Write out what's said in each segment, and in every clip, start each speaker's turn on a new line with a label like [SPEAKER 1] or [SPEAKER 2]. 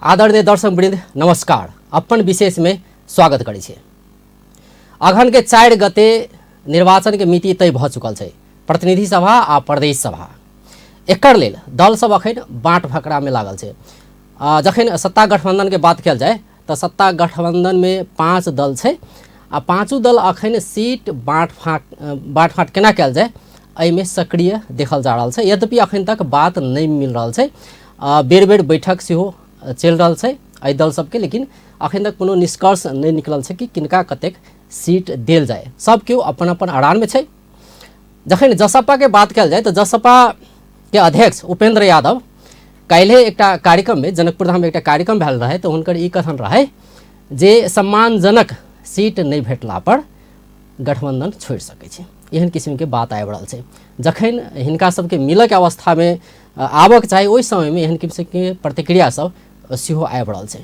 [SPEAKER 1] आदरणीय दर्शकवृन्द नमस्कार। अपन विशेष में स्वागत करै छै। अगहन के 4 गते निर्वाचन के मिति तय भ चुकल छै। प्रतिनिधि सभा आ प्रदेश सभा एकर लेल दल सब अखन बाँट भकरा में लागल छै। जखन सत्ता गठबंधन के बात कल जाए तो सत्ता गठबंधन में 5 दल छै आ पाँचों दल अखन सीट बाँट फाँट केना कल जाए एहिमे सक्रिय देखल जा रहा है। यद्यपि अखन तक बात नहीं मिल रहा है। बेर बेर बैठक सेहो चल रहा है एहि दल सबके, लेकिन अखन तक कोनो निष्कर्ष नहीं निकलल है कि किनका कतेक सीट देल जाए। सब केओ अपन अपन अड़ान में है। जखन जसपा के बात कल जाए तो जसपा के अध्यक्ष उपेंद्र यादव काल्हि एक कार्यक्रम में जनकपुर धाम में एक कार्यक्रम भेल रहे तो हुनकर ई कथन रहे जे सम्मानजनक सीट नहीं भेटला पर गठबंधन छोड़ सकै छै। एहन किस्म के बात आबि रहल छै। जखन हिनका सबके मिलऽ के अवस्था में आबक चाही ओहि समय में एहन किस्म के प्रतिक्रिया सब सेहो आबि रहल छै।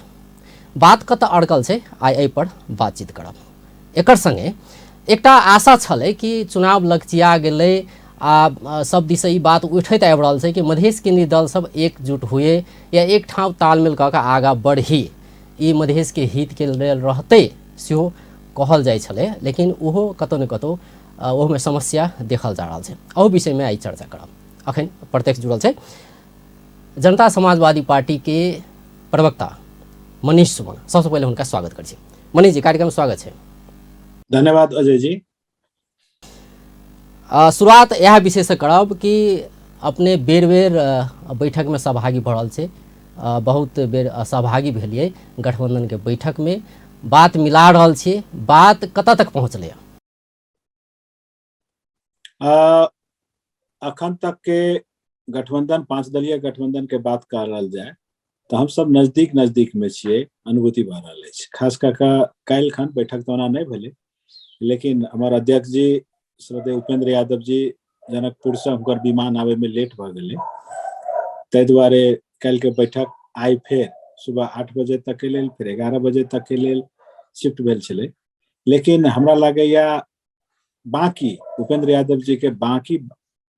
[SPEAKER 1] बात कतऽ अड़कल छै आइ एहि पर बातचीत करब। एकर संगे एकटा आशा छलै कि चुनाव लगचिया गेलै आ सब दिस ई बात उठैत आबि रहल छै कि मधेश केंद्रीय दल सब एकजुट हुए या एक ठाव तालमेल कऽ कऽ आगाँ बढ़ी, ई मधेश के हित के लेल रहतै सेहो कहल जाइ छलै। लेकिन ओहो कतौ न कतौ ओहिमे समस्या देखल जा रहल छै। ओहि विषय में आइ चर्चा करब। अखन प्रत्यक्ष जुड़ल छै जनता समाजवादी पार्टी के प्रवक्ता मनीष सुमन। सबसे पहले उनका स्वागत कर छी। मनीष जी, कार्यक्रम में स्वागत है।
[SPEAKER 2] धन्यवाद अजय जी।
[SPEAKER 1] शुरुआत यह विषय से करब कि अपने बेर बेर बैठक में सहभागी भऽ रहल छै, बहुत बेर सहभागी भेलिए गठबंधन के बैठक में, बात मिला रहल छियै, बात कतऽ तक पहुँचलै?
[SPEAKER 2] अखन तक के गठबंधन 5 दलीय गठबंधन के बात कर रहल जाए तो हम सब नजदीक में छियै। अनुभूति भऽ रहल अछि। खास कऽ कऽ काल्हि खन बैठक तो ओना नहीं भेलै, लेकिन हमार अध्यक्ष जी श्रद्धेय उपेंद्र यादव जी जनकपुर से हुनकर विमान आवे में लेट भऽ गेलै, ताहि दुआरे काल्हि के बैठक आइ फेर सुबह 8 बजे तक के लेल फिर 11 बजे तक के लेल शिफ्ट भेल छलै। लेकिन हमरा लागैया बाकी उपेंद्र यादव जी के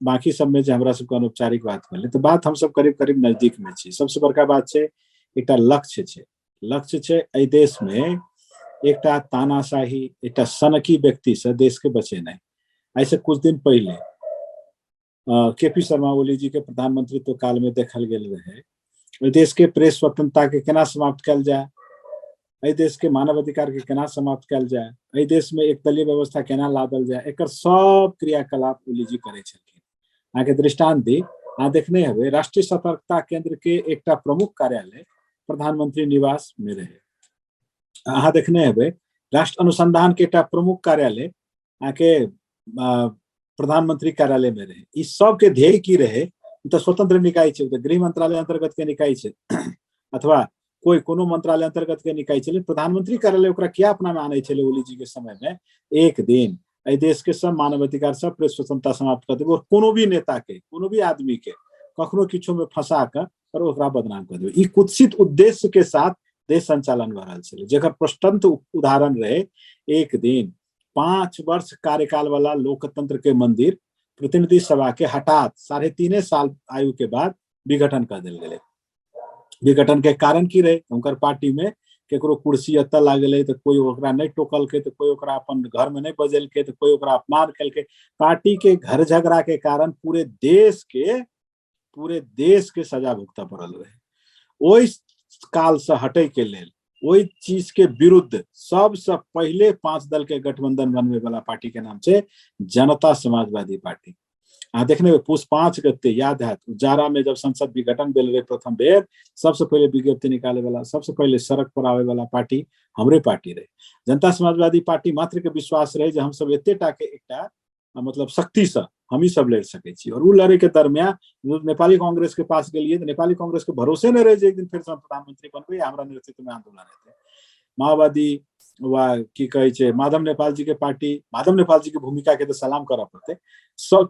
[SPEAKER 2] बाकी सब में जे हमरा सबके अनौपचारिक बात भेलै तो बात हम सब करीब करीब नजदीक में छी। सबसे बड़का बात छै एकटा लक्ष्य छै एहि देश में एकटा तानाशाही एकटा सनकी व्यक्ति से देश के बचेनाइ। ऐसे कुछ दिन पहले केपी शर्मा ओली जी के प्रधानमंत्रित्व काल में देखल गेल रहे देश के प्रेस स्वतंत्रता के केना समाप्त कल जाए, एहि देश के मानव अधिकार के केना समाप्त कल जाए, एहि देश में एक दलीय व्यवस्था केना लादल जाए, एकर सब क्रियाकलाप ओली जी करे छलखिन। अहाँ के दृष्टांत दी, अहाँ देखने हेबै राष्ट्रीय सतर्कता केंद्र के एकटा प्रमुख कार्यालय प्रधानमंत्री निवास में रहे। अहाँ देखने हेबै राष्ट्र अनुसंधान के एकटा प्रमुख कार्यालय अहाँ के प्रधानमंत्री कार्यालय में रहे। इस सब के ध्येय की रहे? तो स्वतंत्र निकाय छै, गृह मंत्रालय अंतर्गत के निकाय छै अथवा कोई कोनो मंत्रालय अंतर्गत के निकाय छलै। प्रधानमंत्री कार्यालय ओकरा किया अपना में आनै छलै ओली जी के समय में? एक दिन एहि देश के सब मानवाधिकार सब प्रेस स्वतंत्रता समाप्त कर देबै और कोनो भी नेता के कोनो भी आदमी के कखनो किछो में फंसा कर और ओकरा बदनाम कर देबै। ई कुत्सित उद्देश्य के साथ देश संचालन भऽ रहल छलै, जेकर प्रष्टंत उदाहरण रहे एक दिन 5 वर्ष कार्यकाल वाला लोकतंत्र के मंदिर प्रतिनिधि सभा के हठात 3.5 साल आयु के बाद विघटन कर देल गेलै। विघटन के कारण की रहे? उनकर पार्टी में केकरो कुर्सी एतऽ लागलै तो कोई ओकरा नहीं टोकलकै, तो कोई ओकरा अपन घर में नहीं बजेलकै, तो कोई ओकरा अपमान केलकै। पार्टी के घर झगड़ा के कारण पूरे देश के सजा भुगतऽ पड़ल रहे। ओहि काल से हटै के लेल ओहि चीज के विरुद्ध सबसे पहले 5 दल के गठबंधन बनवे वाला पार्टी के नाम छै जनता समाजवादी पार्टी। अहाँ देखने पुष 5 गते याद है जारा में जब संसद विघटन भेल रहे प्रथम बेर, सबसे पहले विज्ञप्ति निकाले वाला सबसे पहले सड़क पर आवे वाला पार्टी हमरे पार्टी रहे। जनता समाजवादी पार्टी मात्र के विश्वास रहे जे हम सब एतेटा के एकटा मतलब शक्ति से हम ही सब लड़ सकै छी। और उ लड़े के दरमियान नेपाली कांग्रेस के पास गेलिए तो नेपाली कांग्रेस के भरोसे नहीं रहे जे एक दिन फिर से प्रधानमंत्री बनबे या हमरा नेतृत्व में आंदोलन हेतै। माओवादी वा की कहे छै माधव नेपाल जी के पार्टी, माधव नेपाल जी के भूमिका के तो सलाम करऽ पड़ते,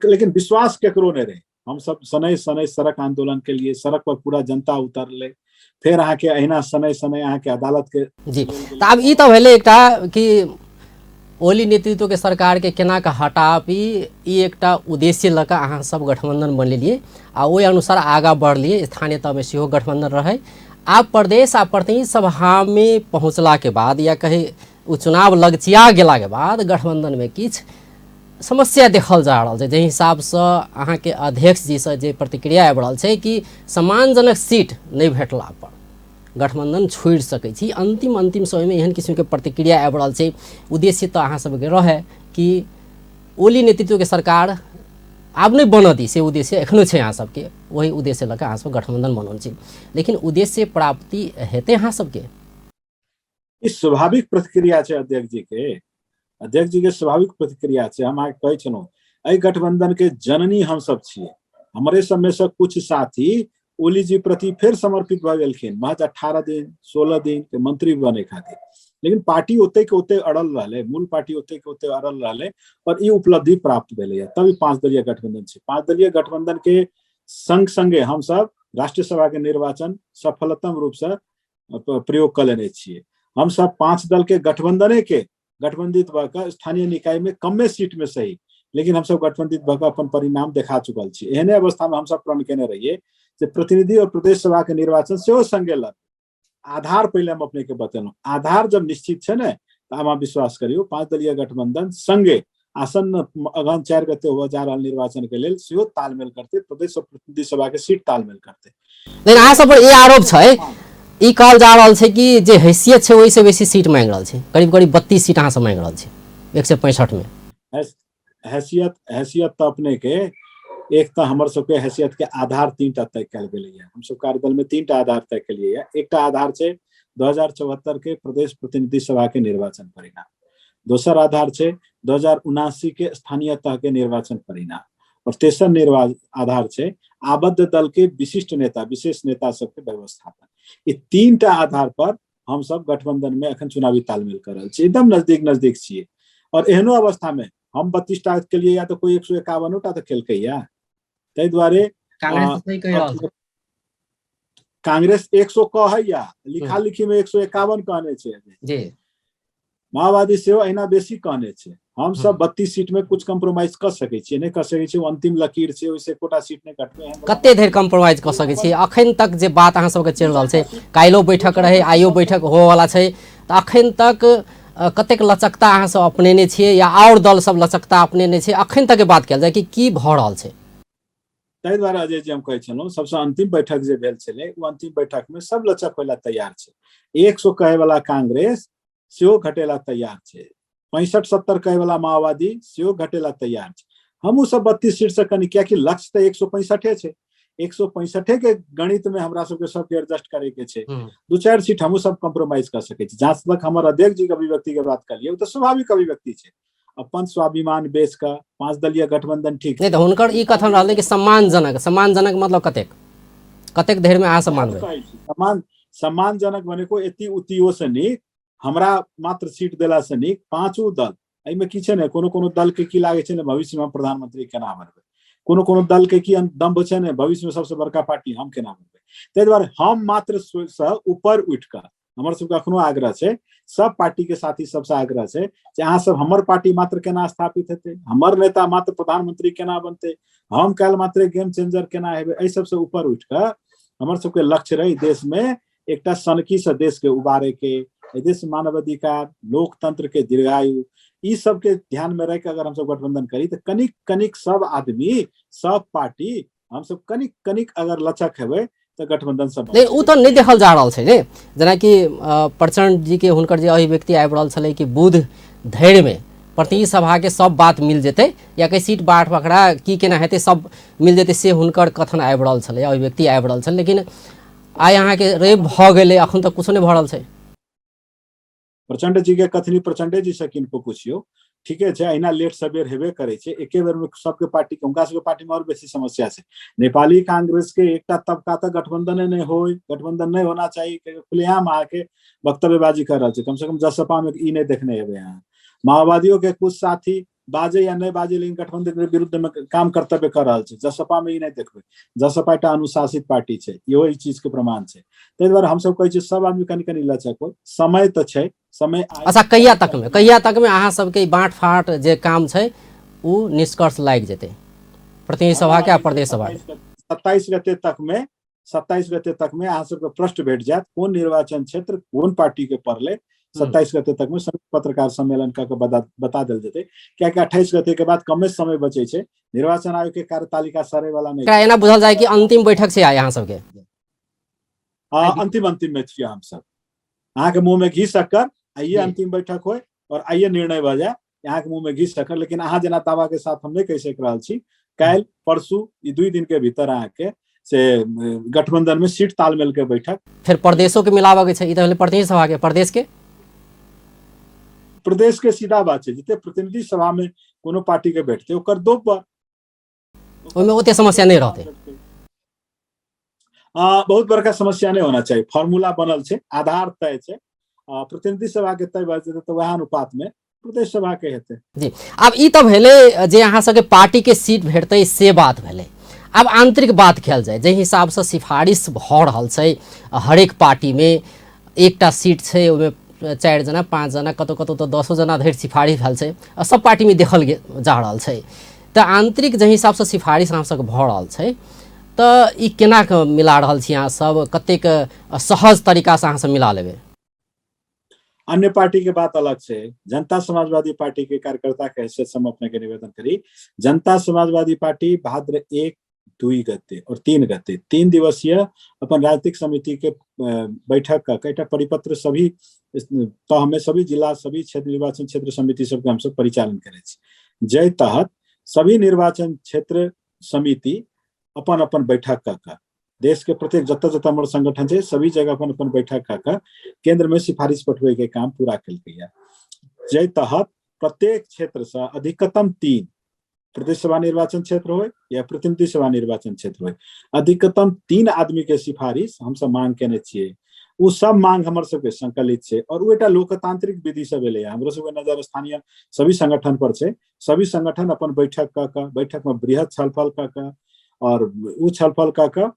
[SPEAKER 2] लेकिन विश्वास केकरो नहीं रहे। हम सब सनई सड़क आंदोलन के लिए सड़क पर पूरा जनता उतरले। फिर अहाँ के अहिना सनई अहाँ के अदालत के
[SPEAKER 1] जी। तो अब ई तो भेलै एकटा कि ओली नेतृत्व के सरकार के केना के हटाबी, ई एकटा उद्देश्य लऽ कऽ अहाँ सब गठबंधन बनेलिए आ ओहि अनुसार आगाँ बढ़लिए। स्थानीय तह में सेहो गठबंधन रहे आप प्रदेश आ प्रतिनिधि सभा में पहुँचला के बाद या कहे ओ चुनाव लगचिया गेला के बाद गठबंधन में किछ समस्या देखल जा रहा है, जे हिसाब से अहाँ के अध्यक्ष जी से जे प्रतिक्रिया आबि रहल छै कि सम्मानजनक सीट नहीं भेटला पर गठबंधन छोड़ि सकै छी। अंतिम समय में एहन किस्म के प्रतिक्रिया आबि रहल छै। उद्देश्य तो अहाँ सबके रहे कि ओली नेतृत्व के सरकार आब नहीं बन दी, से उद्देश्य एखनो छै अहाँ सबके, वही उद्देश्य लऽ कऽ अहाँ सब गठबंधन बनल छी। लेकिन उद्देश्य प्राप्ति हेतै अहाँ सबके?
[SPEAKER 2] ई स्वाभाविक प्रतिक्रिया छै अध्यक्ष जी के। अध्यक्ष जी के स्वाभाविक प्रतिक्रिया छै। हम अहाँके कहै छलहुँ एहि गठबंधन के जननी हम सब छियै। हमरे सब में से कुछ साथी ओली जी प्रति फिर समर्पित भऽ गेलखिन महज 18 दिन 16 दिन के मंत्री बने खातिर। लेकिन पार्टी ओते के ओते अड़ल रहले, मूल पार्टी ओते के ओते अड़ल रहले और ई उपलब्धि प्राप्त भेलै। तभी 5 दलीय गठबंधन छै। 5 दलीय गठबंधन के संग संगे हम सब राष्ट्रीय सभा के निर्वाचन सफलतम रूप से प्रयोग कर लेने छियै। हम सब 5 दल के गठबंधने के गठबंधित भऽ कऽ स्थानीय निकाय में कमे सीट में सही, लेकिन हम सब गठबंधित भऽ कऽ अपन परिणाम देखा चुकल छी। एहने अवस्था में हम सब प्रण केने रहिए जे प्रतिनिधि और प्रदेश सभा के निर्वाचन सेहो संगे लड़। आधार पहले हम अपने के बतेलहुँ, आधार जब निश्चित छै ने तो अहाँ विश्वास करियो 5 दलीय गठबंधन संगे आसन्न अगहन 4 गते हुआ जा रहल निर्वाचन के लेल सेहो तालमेल करते, प्रदेश और प्रतिनिधि सभा के सीट तालमेल करते।
[SPEAKER 1] लेकिन अहाँ सब पर ये आरोप छै, ई कहल जा रहल छै कि जे हैसियत छै ओहिसे बेसी सीट मांग रहल छै, करीब 32 सीट अहाँ सब मांग रहल छै 165 में।
[SPEAKER 2] हैसियत तो अपने के एक तो हमर सबके हैसियत के आधार 3टा तय कल गेलै। हम सब कार्यदल में 3टा आधार तय कलिए। एकटा आधार छै 2074 के प्रदेश प्रतिनिधि सभा के निर्वाचन परिणाम, दोसर आधार छै 2079 के स्थानीय तह के निर्वाचन परिणाम, और तेसर आधार छै आबद्ध दल के विशिष्ट नेता विशेष नेता सबके व्यवस्थापन। ये 3टा आधार पर हम सब गठबंधन में अखन चुनावी तालमेल कर रहल छी, एकदम नजदीक छियै। और एहनो अवस्था में हम 32 टा के लिए या तो कोई 151 टा तो केलकै या, ताहि दुआरे कांग्रेस 100 कहैया, लिखा लिखी में 151 कहने छै। माओवादी सेहो अहिना बेसी कहने छै। हम सब 32 सीट में कुछ कंप्रोमाइज कर सकै छियै, नहीं कर सकै छियै, अंतिम लकीर छै, ओइसे कोटा सीट नहीं कटबै।
[SPEAKER 1] कते देर कंप्रोमाइज कर सकै छियै? अखन तक जे बात अहाँ सबके चलि रहल छै, काल्हिओ बैठक रहे, आइयो बैठक हो वाला छै, तो अखन तक कतेक लचकता अहाँ सब अपनेने छियै या और दल सब लचकता अपनेने छै? अखन तक के बात कयल जाय कि की भऽ रहल छै?
[SPEAKER 2] ताहि दुआरे अजय जी हम कहै छलहुँ सबसे अंतिम बैठक जे भेल छलै ओ अंतिम बैठक में सब लचक होइला तैयार छै। 100 कहे वाला कांग्रेस सेहो घटेला तैयार छै, 65-70 कहे वाला माओवादी सेहो घटेला तैयार छै। हमहू सब 32 सीट से कनी, कियाकि लक्ष्य तो 165 छै। 165 के गणित में हमरा सबके सबके एडजस्ट करे के छै। 2-4 सीट हमहू सब कंप्रोमाइज कर सकै छी। जहाँ तक हमर अध्यक्ष जी के अभिव्यक्ति के बात करिए, वो तो स्वाभाविक अभिव्यक्ति छै। अपन स्वाभिमान बेच का 5 दलीय गठबंधन ठीक
[SPEAKER 1] नहीं तो हुनकर ई कथन रहलै कि सम्मानजनक मतलब कतेक देर में अहाँ सब मानबै?
[SPEAKER 2] सम्मानजनक भनेको यति उतियो से नीक, हमरा मात्र सीट देला से नीक 5 दल एहिमे की छै ने, कोनो दल के की लागे छै ने भविष्य में प्रधानमंत्री केना बनबै, कोनो दल के की दम्भ छै ने भविष्य में सबसे बड़का पार्टी हम केना बनबै। ताहि दुआरे हम मात्र से ऊपर उठ कर हमर सबके अखनो आग्रह छै, सब पार्टी के साथी सबसे आग्रह छै जे अहाँ सब हमर पार्टी मात्र केना स्थापित हेतै, हमर नेता मात्र प्रधानमंत्री केना बनतै, हम काल्हि मात्र गेम चेंजर केना हेबै। एहि सबसे ऊपर उठ कर हमर सबके लक्ष्य रही देश में एकटा सनकी से देश के उबारे के, देश मानवाधिकार लोकतंत्र के दीर्घायु, ई सब के ध्यान में रख अगर हम सब गठबंधन करी तो कनिक सब आदमी सब पार्टी हम सब कनिक अगर लचक हेबै तो गठबंधन सब
[SPEAKER 1] नहीं तो नहीं देखल जा रहल छै ने। जेना कि प्रचंड जी के हुनकर जे अभिव्यक्ति आबि रहल छलै कि बुध धैर्य में प्रतिनिधि सभा के सब बात मिल जेतै या कहीं सीट बाट पकड़ा की केना हेतै सब मिल जेतै, से हुनकर कथन आबि रहल छलै, अभिव्यक्ति आबि रहल छलै। लेकिन आइ अहाँ के रेप भऽ गेलै, अखन तक कुछो नहीं भऽ रहल छै।
[SPEAKER 2] प्रचंड जी के कथनी प्रचंडे जी से किनको पूछियो, ठीके छै, अहिना लेट सबेर हेबे करे छै। एके बेर में सबके पार्टी के हुनका सबके पार्टी में और बेसी समस्या छै। नेपाली कांग्रेस के एकटा तबका तक गठबंधन नहीं होय, गठबंधन नहीं होना चाहिए, खुलेआम आके वक्तव्यबाजी कर रहल छै। कम से कम जसपा में ई नहीं देखने हेबै अहाँ। माओवादियों के कुछ साथी बाजे या नहीं बाजे लेकिन गठबंधन के विरुद्ध में काम कर्तव्य कर रहल छै, जसपा में ई नहीं देखबै। जसपा एकटा अनुशासित पार्टी छै, इहो ई चीज के प्रमाण छै। ताहि दुआरे हम सब कहै छी सब आदमी कनी लचक हो, समय तो छै, समय।
[SPEAKER 1] अच्छा कहिया तक में अहाँ सबके बाँट फाँट जे काम छै वो निष्कर्ष लाग जेतै प्रतिनिधि सभा के आ प्रदेश सभा?
[SPEAKER 2] 27 गते तक में 27 गते तक में अहाँ सबके प्रश्न भेट जात कोन निर्वाचन क्षेत्र कोन पार्टी के पड़ले 27 गते तक में संयुक्त पत्रकार सम्मेलन का बता देल जेतै क्या 28 गते के बाद कमे समय बचे छे निर्वाचन आयोग के कार्यतालिका सरे वाला नहीं
[SPEAKER 1] एना बुझल जाए कि अंतिम बैठक से आए यहाँ सबके
[SPEAKER 2] अंतिम में छियै हम सब अहाँ के मुंह में घी शक्कर आइए अंतिम बैठक होय और आइए निर्णय भ जाए यहाँ के मुंह में घी शक्कर लेकिन अहाँ जना दावा के साथ हम नहीं कह सक रहा छी काल परसू ई 2 दिन के भीतर अहाँ के से गठबंधन में सीट तालमेल के बैठक
[SPEAKER 1] फिर प्रदेशों के मिलावा के छै ई त भेलै प्रतिनिधि सभा के
[SPEAKER 2] प्रदेश के सीधा बात है जिते प्रतिनिधि सभा में कोनो पार्टी के बैठते ओकर दो पर
[SPEAKER 1] ओमे ओते समस्या नहीं रहते
[SPEAKER 2] बहुत बड़का समस्या नहीं होना चाहिए फॉर्मूला बनल छे आधार तय छे प्रतिनिधि सभा के तय बात तो वह अनुपात में प्रदेश सभा के हेते
[SPEAKER 1] जी अब ई तो भेले जे अहाँ सबके पार्टी के सीट भेटते से बात भेले अब आंतरिक बात कल जाए जे हिसाब से सिफारिश भ रहल छै हरेक पार्टी में एकटा सीट छै ओमे 4 जना 5 जना कतो कतो तो 10 जना धरि सिफारिश भेल छै सब पार्टी में देखल जा रहल छै तो आंतरिक जे हिसाब से सिफारिश अहाँ सबके भ रहल छै तो ई केना के मिला रहल छी अहाँ सब कतेक सहज तरीका से अहाँ सब मिला लेबे
[SPEAKER 2] अन्य पार्टी के बात अलग से जनता समाजवादी पार्टी के कार्यकर्ता के हैसियत से हम अपने के निवेदन करी जनता समाजवादी पार्टी भाद्र 1, 2 गते और 3 गते 3 दिवसीय अपन राजनीतिक समिति के बैठक का कईटा परिपत्र सभी तो हमें सभी जिला सभी क्षेत्र निर्वाचन क्षेत्र समिति सबके हम सब परिचालन करे जय तहत सभी निर्वाचन क्षेत्र समिति अपन अपन बैठक का देश के प्रत्येक जत्ता जत्ता हमर संगठन है सभी जगह अपन अपन बैठक का केंद्र में सिफारिश पठवे के काम पूरा कल गया जय तहत प्रत्येक क्षेत्र से अधिकतम 3 प्रदेश सभा निर्वाचन क्षेत्र हो या प्रतिनिधि सभा निर्वाचन क्षेत्र हो अधिकतम 3 आदमी के सिफारिश हम सब मांग केने छिए उ सब मांग हमर सबके संकलित है और वो एटा लोकतांत्रिक विधि से भेले हमरो सबके नजर स्थानीय सभी संगठन पर छै सभी संगठन अपन बैठक में बृहद छलफल का और उ छलफल का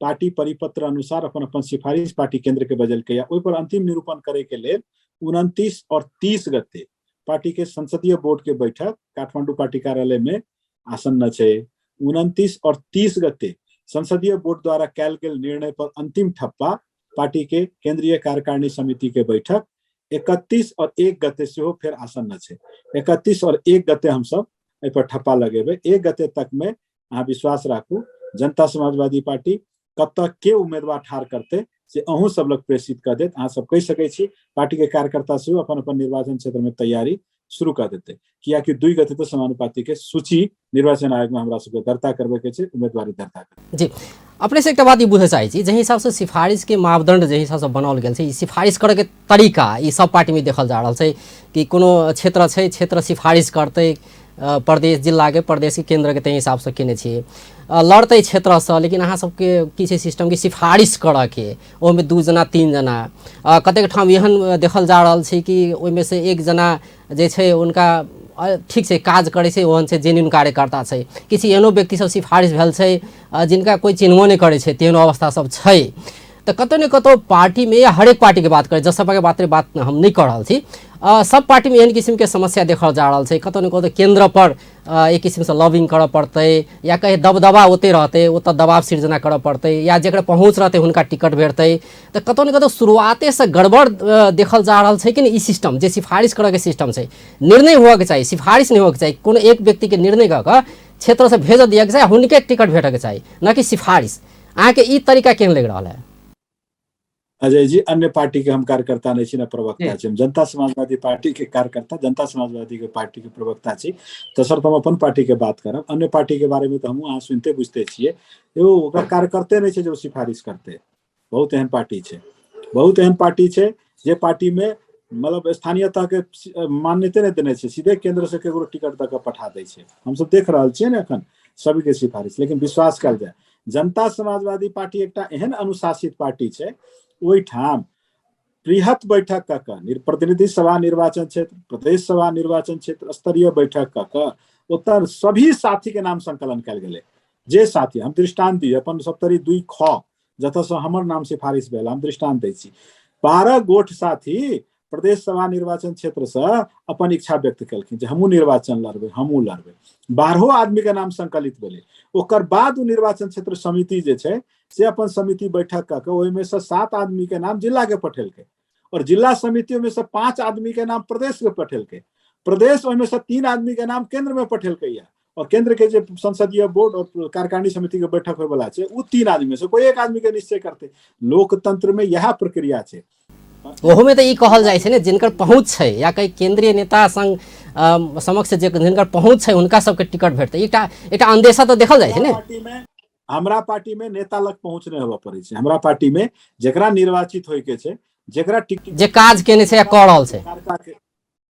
[SPEAKER 2] पार्टी परिपत्र अनुसार अपन अपन सिफारिश पार्टी केंद्र के बजल के या ओइ पर अंतिम निरूपण करे के लेल 29 और 30 गते पार्टी के संसदीय बोर्ड के बैठक काठमांडू पार्टी कार्यालय में आसन्न छै 29 और 30 गते संसदीय बोर्ड द्वारा कैल गेल निर्णय पर अंतिम ठप्पा पार्टी के केंद्रीय कार्यकारिणी समिति के बैठक 31 और 1 गते से हो फिर आसन्न छै 31 और 1 गते हम सब एहि पर ठप्पा लगेबे 1 गते तक में अहाँ विश्वास राखू जनता समाजवादी पार्टी कब तक के उम्मीदवार ठार करते से अहूँ सब लोग प्रेषित कर देत अहाँ सब कह सकै छी पार्टी के कार्यकर्ता से अपन अपन निर्वाचन क्षेत्र में तैयारी शुरू कर देते किया कि 2 गते तो समानुपाती के सूची निर्वाचन आयोग में हमरा सबके दर्ता करबे के छै उम्मीदवारी दर्ता कर जी
[SPEAKER 1] अपने से एक बात बुझे चाहे छी जे हिसाब से सिफारिश के मापदंड जे हिसाब से बनाओल गेल छै सिफारिश करे के तरीका ई सब पार्टी में देखल जा रहल छै कि कोनो क्षेत्र छै क्षेत्र सिफारिश करते प्रदेश जिला के प्रदेश के केंद्र के हिसाब से केने छिए लड़ते क्षेत्र से लेकिन अहाँ सबके की छै सिस्टम की सिफारिश करऽ के ओमे 2 जना 3 जना कतेक ठाम एहन देखल जा रहल छै कि ओइमे से 1 जना जे छै उनका ठीक से काज करे छै ओहन से जेन्युइन कार्यकर्ता छै किसी एहनो व्यक्ति सब सिफारिश भेल छै जिनका कोई चिन्हबो नहीं करे छै तेहन अवस्था सब छै तो कतौ न कतौ पार्टी में या हरेक पार्टी के बात करें जसपा के बात हम नहीं कर रहा थी सब पार्टी में एहन किस्म के समस्या देखल जा रहा है कतौ न कतौ केंद्र पर एक किस्म से लॉबिंग कर पड़ते या कहीं दबदबा ओते रहते ओत दबाव सृजना कर पड़ते या जरा पहुँच रहते उनका टिकट भेटते तो कतौ न कतौ शुरुआते से गड़बड़ देखल जा रहा है कि नहीं सिस्टम जो सिफारिश करे के सिस्टम है निर्णय हुआ के चाहिए सिफारिश नहीं हुआ के चाहिए कोनो एक व्यक्ति के निर्णय कर क्षेत्र से भेज दिया के चाहिए उनके टिकट भेटे के चाहिए न कि सिफारिश अहाँ के ई तरीका केहन लग रहा है
[SPEAKER 2] अजय जी अन्य पार्टी के हम कार्यकर्ता नहीं छी न प्रवक्ता छी जनता समाजवादी पार्टी के कार्यकर्ता जनता समाजवादी के पार्टी के प्रवक्ता छी तसर्थ हम अपन पार्टी के बात करब अन्य पार्टी के बारे में तो हम अहाँ सुनते बुझते छिए एगो ओकर कार्यकर्ते नहीं छै जो सिफारिश करते बहुत एहन पार्टी छै जे पार्टी में मतलब स्थानीयता के मान्यता नहीं देने छै सीधे केंद्र से केकरो टिकट दऽ के पठा दै छै हम सब देख रहल छियै ने एखन सभी के सिफारिश लेकिन विश्वास कल जाए जनता समाजवादी पार्टी एकटा एहन अनुशासित पार्टी छै ओई ठाम बृहत बैठक प्रतिनिधि सभा निर्वाचन क्षेत्र प्रदेश सभा निर्वाचन क्षेत्र स्तरीय बैठक उत्तर सभी साथी के नाम संकलन कल गेले जे साथी हम दृष्टांत दी अपन 72 ख जतऽ से हमर नाम सिफारिश भेल हम दृष्टांत दै छी 12 गोठ साथी प्रदेश सभा निर्वाचन क्षेत्र से अपन इच्छा व्यक्त कलखिन जे हमहूँ निर्वाचन लड़बै, हमहूँ लड़बै। 12 आदमी के नाम संकलित भेलै। ओकर बाद उ निर्वाचन क्षेत्र समिति जे छै से अपन समिति बैठक कऽ के ओहिमे से 7 आदमी के नाम जिला के पठेलकै और जिला समिति में से 5 आदमी के नाम प्रदेश के पठेलकै। प्रदेश ओहिमे से 3 आदमी के नाम केंद्र में पठेलकै या और केंद्र के जो संसदीय बोर्ड और कार्यकारिणी समिति के बैठक होय वाला छै उ 3 आदमी में से कोई एक आदमी के निश्चय करते। लोकतंत्र में यह प्रक्रिया छै।
[SPEAKER 1] ओहो में तो ई कहल जाए छै ने जिनकर पहुँच छै या कई केंद्रीय नेता संग समक्ष जे जिनकर पहुँच छै हुनका सबके टिकट भेटतै, एकटा अंदेशा तो देखल जाए छै ने।
[SPEAKER 2] हमरा पार्टी में नेता लग पहुँच नहीं होबे पड़े छै। हमरा पार्टी में जेकरा निर्वाचित होय के छै, जेकरा टिकट
[SPEAKER 1] जे काज केने छै या कऽ रहल छै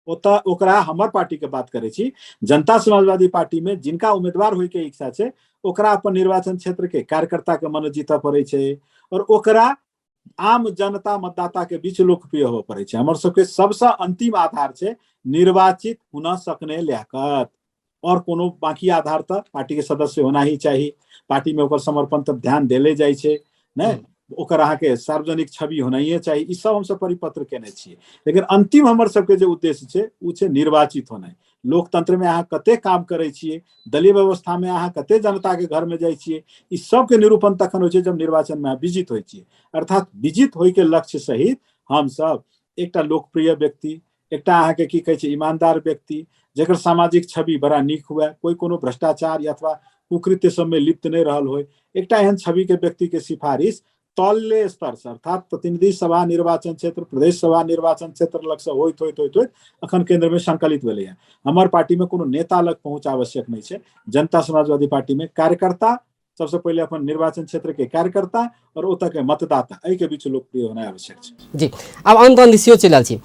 [SPEAKER 2] ओकरा हमर पार्टी के बात करे छी। जनता समाजवादी पार्टी में जिनका उम्मीदवार होय के इच्छा छै ओकरा अपन निर्वाचन क्षेत्र के कार्यकर्ता के मन जीतऽ पड़े छै और ओकरा आम जनता मतदाता के बीच लोकप्रिय होबे पड़े छै। हमर सबके सबसे अंतिम आधार छै निर्वाचित होना सकने लियाकत और कोनो बाकी आधार तक पार्टी के सदस्य होना ही चाहिए। पार्टी में ओकर समर्पण तक ध्यान देले जाय छै ने, ओकर अहाँ के सार्वजनिक छवि होनाइए चाहिए। ई सब हम सब परिपत्र केने छियै, लेकिन अंतिम हमर सबके जे उद्देश्य छै उ छै निर्वाचित होनाइ। लोकतंत्र में अहाँ कते काम करे छियै, दलीय व्यवस्था में अहाँ कते जनता के घर में जाय छियै, ई सब के निरूपण तखन होय छै जब निर्वाचन में विजित होय छियै। अर्थात विजित होय के लक्ष्य सहित हम सब एकटा लोकप्रिय व्यक्ति, एकटा अहाँ के की कहे छै ईमानदार व्यक्ति जेकर सामाजिक छवि बड़ा नीक हुए, कोई कोनो भ्रष्टाचार अथवा कुकृत्य सब में लिप्त नहीं रहल होय, एकटा एहन छवि के व्यक्ति के सिफारिश तल्ले स्तर से अर्थात प्रतिनिधि सभा निर्वाचन क्षेत्र, प्रदेश सभा निर्वाचन क्षेत्र लग से होइत अखन केंद्र में संकलित भेलै है। हमर पार्टी में कोनो नेता लग पहुंच आवश्यक नहीं छै। जनता समाजवादी पार्टी में कार्यकर्ता सबसे पहले अपन निर्वाचन क्षेत्र के कार्यकर्ता और ओतऽ के मतदाता एहि के बीच लोकप्रिय होना आवश्यक छै।
[SPEAKER 1] जी अब अंत दिसियो चलि रहल छी।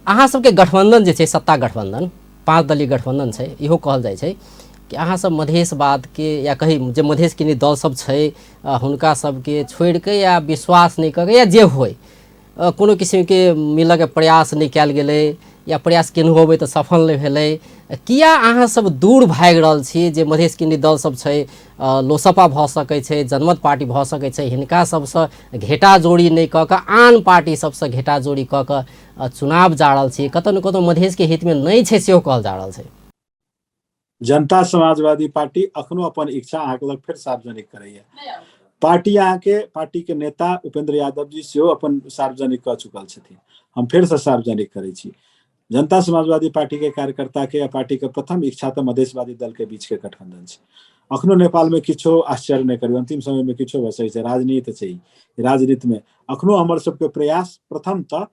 [SPEAKER 1] अहाँ सबके गठबंधन जे छै सत्ता गठबंधन 5 दलीय गठबंधन छै, इहो कहल जाइ छै कि अहाँ सब मधेशवाद के या कहीं जे मधेश के दल सब छै हुनका सबके छोड़ के या विश्वास नहीं करके या जे होय कोनो किस्म के मिलऽ के प्रयास नहीं कयल गेलै या प्रयास केनहु होबै तऽ सफल नहीं भेलै। किया अहाँ सब दूर भागि रहल छी जे मधेश के दल सब छै, लोसपा भऽ सकै छै, जनमत पार्टी भऽ सकै छै, हिनका सबसँ घेटा जोड़ी नहीं कऽ कऽ आन पार्टी सबसँ घेटा जोड़ी कऽ कऽ चुनाव जा रहल छी। कतौ न कतौ मधेश के हित में नहीं छै सेहो कहल जा रहल छै।
[SPEAKER 2] जनता समाजवादी पार्टी अखनो अपन इच्छा अहाँ लग फिर सार्वजनिक करैया। पार्टी अहाँ के पार्टी के नेता उपेंद्र यादव जी सेहो अपन सार्वजनिक कऽ चुकल छथिन, हम फिर से सार्वजनिक करै छी। जनता समाजवादी पार्टी के कार्यकर्ता के या पार्टी के प्रथम इच्छा तो मधेशवादी दल के बीच के गठबंधन छै। अखनो नेपाल में किछो आश्चर्य नहीं करियौ, अंतिम समय में किछो भऽ सकै छै, राजनीति छै। राजनीति में अखनो हमर सबके प्रयास प्रथम तऽ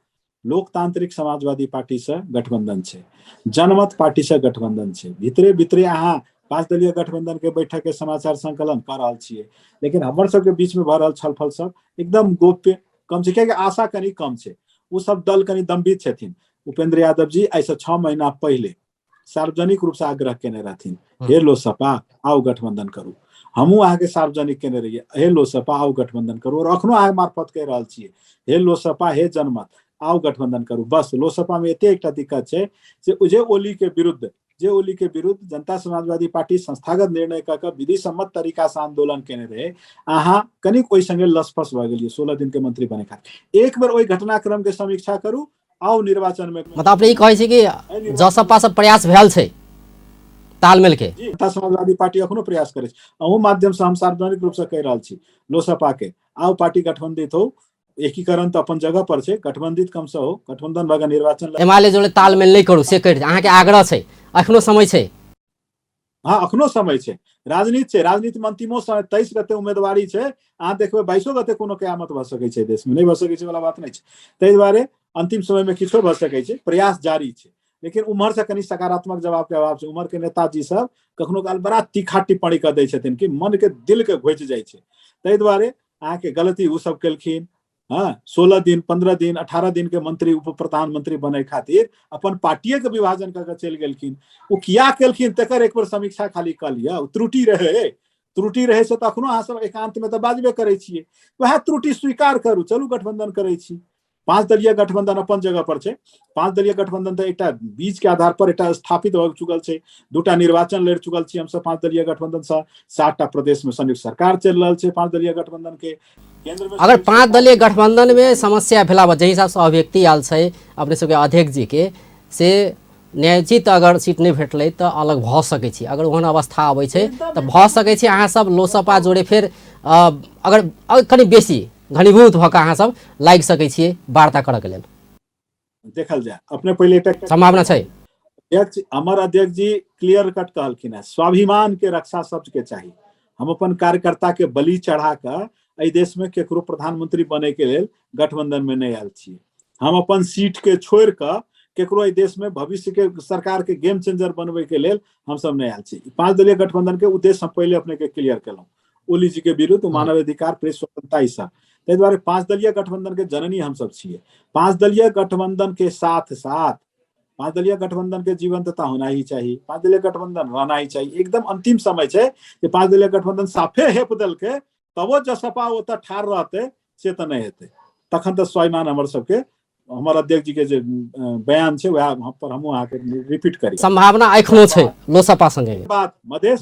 [SPEAKER 2] लोकतांत्रिक समाजवादी पार्टी से गठबंधन छै, जनमत पार्टी से गठबंधन छै। भीतरे भीतरे अहाँ 5 दलीय गठबंधन के बैठक के समाचार संकलन कर रहल छियै, लेकिन हमर सबके बीच में भऽ रहल छलफल सब एकदम गोप्य कम छै, कियाकि आशा कनी कम छै। उ सब दल कनी दम्भित छथिन। उपेंद्र यादव जी ऐसे 6 महीना पहले सार्वजनिक रूप से आग्रह केने रहथिन, हे लोसपा आओ गठबंधन करू। हमहूँ अहाँ के सार्वजनिक केने रहिए, हे लोसपा आओ गठबंधन करू, और अखनो अहाँ मार्फत कह रहल छियै, हे लोसपा हे जनमत आओ गठबंधन करू। बस लोसपा में एते एकटा दिक्कत छै जे ओली के विरुद्ध जनता समाजवादी पार्टी संस्थागत निर्णय कऽ कऽ विधि सम्मत तरीका से आंदोलन केने रहे, अहाँ कनिक ओहि संगे लसफस भऽ गेलियै 16 दिन के मंत्री बने खातिर। एक बेर ओहि घटनाक्रम के समीक्षा करू, आओ निर्वाचन में।
[SPEAKER 1] मतलब अपने ई कहै छै कि जसपा से प्रयास भेल छै तालमेल के।
[SPEAKER 2] जनता समाजवादी पार्टी अखनो प्रयास करे छै, अहू माध्यम से हम सार्वजनिक रूप से कह रहल छी लोसपा के आओ पार्टी गठबंधित हो। एकीकरण तो अपन जगह पर छै, गठबंधित कम से हो, गठबंधन भऽ निर्वाचन
[SPEAKER 1] एमाले जोड़े तालमेल नहीं करू से कहि अहाँ के आग्रह छै, अखनो समय छै।
[SPEAKER 2] हाँ अखनो समय छै, राजनीति छै, राजनीति में अंतिमो समय 23 गते उम्मीदवारी छै। अहाँ देखबै 22 गते कोनो कयामत भऽ सकै छै, देश में नहीं भऽ सकै छै वाला बात नहीं छै। ताहि दुआरे अंतिम समय में किछो भऽ सकै छै, प्रयास जारी छै। लेकिन उम्हर से कनी सकारात्मक जवाब के अभाव छै। उम्हर के नेताजी सब कखनो काल बड़ा तीखा टिप्पणी कऽ दै छथिन कि मन के दिल के घोचि जाइ छै। ताहि दुआरे अहाँ के गलती उ सब केलखिन। हाँ 16 दिन 15 दिन 18 दिन के मंत्री उप प्रधानमंत्री बने खातिर अपन पार्टिये के विभाजन करके चलि गेलखिन। उ किया केलखिन तकर एक बार समीक्षा खाली कऽ लिअ। त्रुटि रहे से तऽ अखनो अहाँ सब एकांत में तऽ बाजबे करै छियै, वएह त्रुटि स्वीकार करू, चलू गठबंधन करै छी। पांच दलीय गठबंधन अपन जगह पर छै। पांच दलीय गठबंधन तो एक बीच के आधार पर एक स्थापित हो चुकल छै। दूटा निर्वाचन लड़ चुकल छी हम सब पांच दलीय गठबंधन से। 7टा प्रदेश में संयुक्त सरकार चल रहा है पांच दलीय गठबंधन के। केंद्र में
[SPEAKER 1] अगर 5 दलीय गठबंधन में समस्या भेला बा, हिसाब से अभिव्यक्ति आयल छै अपने सबके अध्यक्ष जी के से न्यायोचित अगर सीट नहीं भेटलै तो अलग भ सकै छी। अगर ओहन अवस्था आबै छै तो भ सकै छै अहाँ सब लोसपा जोड़े फेर अगर कनी बेसी घनीभूत भऽ कऽ अहाँ सब लागि सकै छियै वार्ता करऽ के लेल।
[SPEAKER 2] देखल जाए अपने पहले एक
[SPEAKER 1] संभावना छै।
[SPEAKER 2] अध्यक्ष हमर अध्यक्ष जी क्लियर कट कहलखिन है, स्वाभिमान के रक्षा सबके चाहिए। हम अपन कार्यकर्ता के बलि चढ़ा कर एहि देश में केकरो प्रधानमंत्री बने के लेल गठबंधन में नहीं आयल छियै। हम अपन सीट के छोड़ कर केकरो एहि देश में भविष्य के सरकार के गेम चेंजर बनवे के लेल हम सब नहीं आयल छी। 5 दलीय गठबंधन के उद्देश्य हम पहले अपने के क्लियर केलहुँ। ओली जी के विरुद्ध मानव अधिकार, प्रेस स्वतंत्रता ई सब। ताहि दुआरे 5 दलीय गठबंधन के जननी हम सब छियै। 5 दलीय गठबंधन के साथ साथ 5 दलीय गठबंधन के जीवंतता होना ही चाहिए। 5 दलीय गठबंधन रहना ही चाहिए। एकदम अंतिम समय छै कि 5 दलीय गठबंधन साफे हेप दल के तबो जसपा ओतऽ ठाड़ रहते से तो नहीं हेतै। तखन तो स्वाभिमान हमर सबके हमर अध्यक्ष जी के जे बयान छै वह पर हम आके रिपीट करी।
[SPEAKER 1] संभावना एखनो छै लोसपा संगे।
[SPEAKER 2] बात मध्य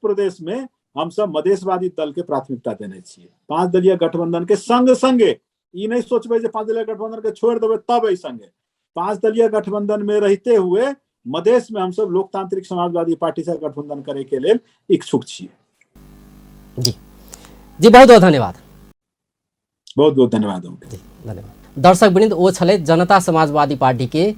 [SPEAKER 2] प्रदेश में हम सब मधेशवादी दल के प्राथमिकता देने छियै। 5 दलीय गठबंधन के संग संगे ई नहीं सोचबै जे 5 दलीय गठबंधन के छोड़ देबै तब एहि संगे। 5 दलीय गठबंधन में रहते हुए मधेश में हम सब लोकतांत्रिक समाजवादी पार्टी से गठबंधन करे के लेल इच्छुक छियै।
[SPEAKER 1] जी जी बहुत बहुत धन्यवाद।
[SPEAKER 2] बहुत बहुत धन्यवाद।
[SPEAKER 1] जी धन्यवाद। दर्शक वृंद ओ छलै जनता समाजवादी पार्टी के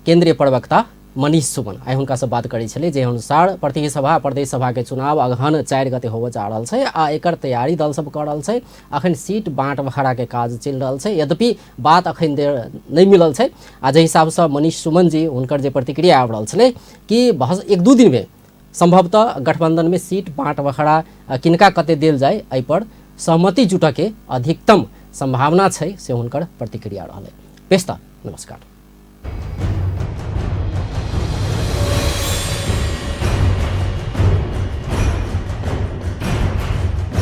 [SPEAKER 1] केंद्रीय प्रवक्ता मनीष सुमन। आइ हुनका से बात करै छलै जे अनुसार प्रतिनिधि सभा प्रदेश सभा के चुनाव अगहन 4 गते होबऽ जा रहल छै आ एकर तैयारी दल सब कर रहल छै। अखन सीट बाँटबखरा के काज चलि रहल छै। यद्यपि बात अखन देर नहीं मिलल छै। आ जे हिसाब से मनीष सुमन जी हुनकर जे प्रतिक्रिया आबि रहल छलै कि 1-2 दिन में संभवतः गठबंधन में सीट बाँटबखरा किनका कते देल जाए एहि पर सहमति जुटऽ के अधिकतम संभावना छै से हुनकर प्रतिक्रिया रहलै। पेशता नमस्कार।